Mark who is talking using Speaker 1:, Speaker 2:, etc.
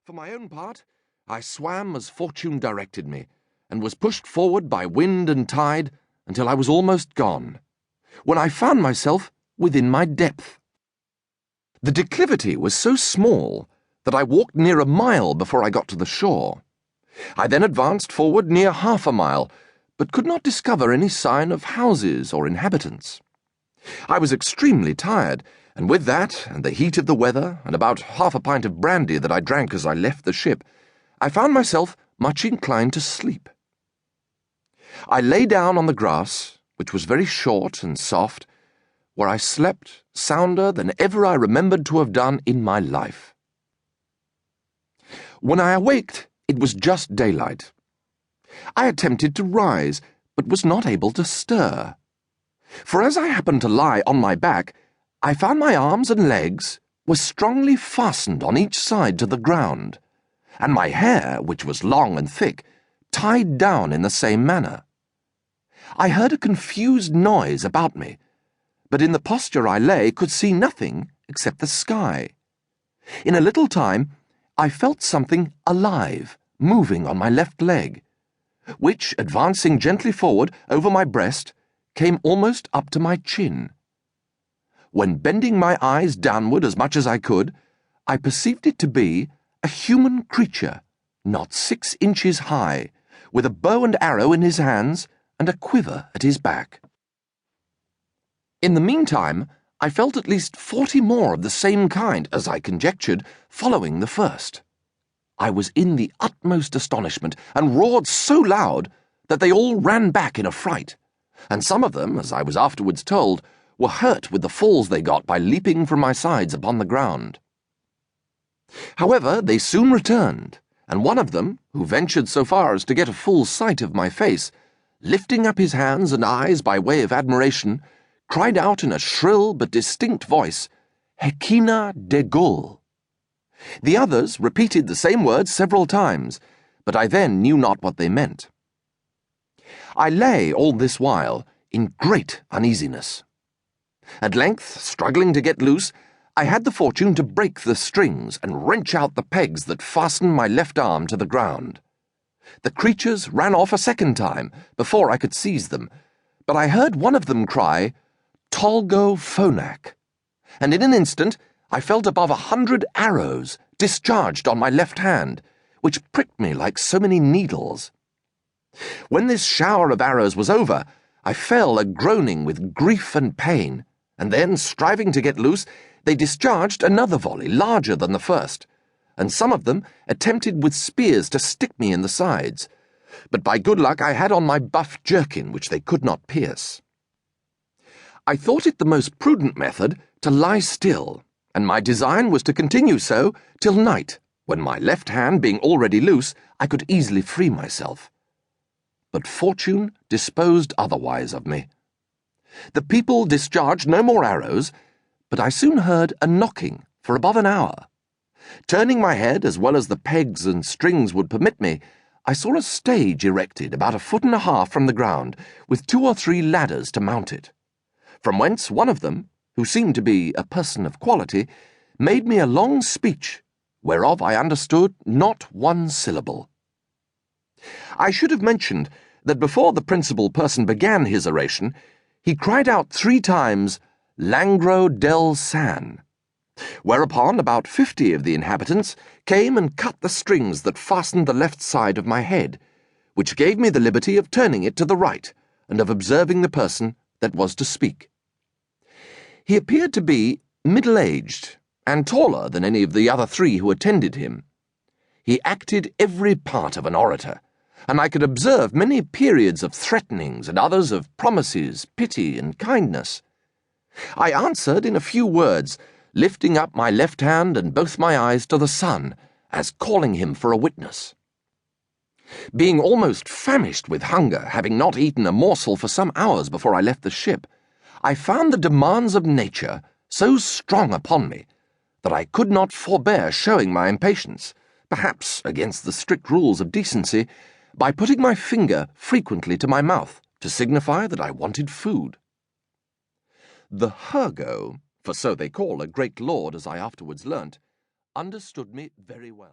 Speaker 1: For my own part, I swam as fortune directed me, and was pushed forward by wind and tide until I was almost gone, when I found myself within my depth. The declivity was so small that I walked near a mile before I got to the shore. I then advanced forward near half a mile, but could not discover any sign of houses or inhabitants. I was extremely tired, and with that, and the heat of the weather, and about half a pint of brandy that I drank as I left the ship, I found myself much inclined to sleep. I lay down on the grass, which was very short and soft, where I slept sounder than ever I remembered to have done in my life. When I awaked, it was just daylight. I attempted to rise, but was not able to stir. For as I happened to lie on my back, I found my arms and legs were strongly fastened on each side to the ground, and my hair, which was long and thick, tied down in the same manner. I heard a confused noise about me, but in the posture I lay could see nothing except the sky. In a little time, I felt something alive moving on my left leg, which, advancing gently forward over my breast, came almost up to my chin. When bending my eyes downward as much as I could, I perceived it to be a human creature, not 6 inches high, with a bow and arrow in his hands and a quiver at his back. In the meantime, I felt at least 40 more of the same kind, as I conjectured, following the first. I was in the utmost astonishment, and roared so loud that they all ran back in a fright, and some of them, as I was afterwards told, were hurt with the falls they got by leaping from my sides upon the ground. However, they soon returned, and one of them, who ventured so far as to get a full sight of my face, lifting up his hands and eyes by way of admiration, cried out in a shrill but distinct voice, "Hekina de Gull." The others repeated the same words several times, but I then knew not what they meant. I lay all this while in great uneasiness. At length, struggling to get loose, I had the fortune to break the strings and wrench out the pegs that fastened my left arm to the ground. The creatures ran off a second time before I could seize them, but I heard one of them cry, "Tolgo Phonak," and in an instant I felt above 100 arrows discharged on my left hand, which pricked me like so many needles. When this shower of arrows was over, I fell a-groaning with grief and pain, and then, striving to get loose, they discharged another volley larger than the first, and some of them attempted with spears to stick me in the sides, but by good luck I had on my buff jerkin, which they could not pierce. I thought it the most prudent method to lie still, and my design was to continue so till night, when my left hand being already loose, I could easily free myself. But fortune disposed otherwise of me. The people discharged no more arrows, but I soon heard a knocking for above an hour. Turning my head as well as the pegs and strings would permit me, I saw a stage erected about 1.5 feet from the ground, with 2 or 3 ladders to mount it, from whence one of them, who seemed to be a person of quality, made me a long speech, whereof I understood not one syllable. I should have mentioned that before the principal person began his oration, he cried out 3 times, "Langro del San," whereupon about 50 of the inhabitants came and cut the strings that fastened the left side of my head, which gave me the liberty of turning it to the right, and of observing the person that was to speak. He appeared to be middle-aged, and taller than any of the other 3 who attended him. He acted every part of an orator, and I could observe many periods of threatenings and others of promises, pity, and kindness. I answered in a few words, lifting up my left hand and both my eyes to the sun, as calling him for a witness. Being almost famished with hunger, having not eaten a morsel for some hours before I left the ship, I found the demands of nature so strong upon me that I could not forbear showing my impatience, perhaps against the strict rules of decency, by putting my finger frequently to my mouth to signify that I wanted food. The Hergo, for so they call a great lord as I afterwards learnt, understood me very well.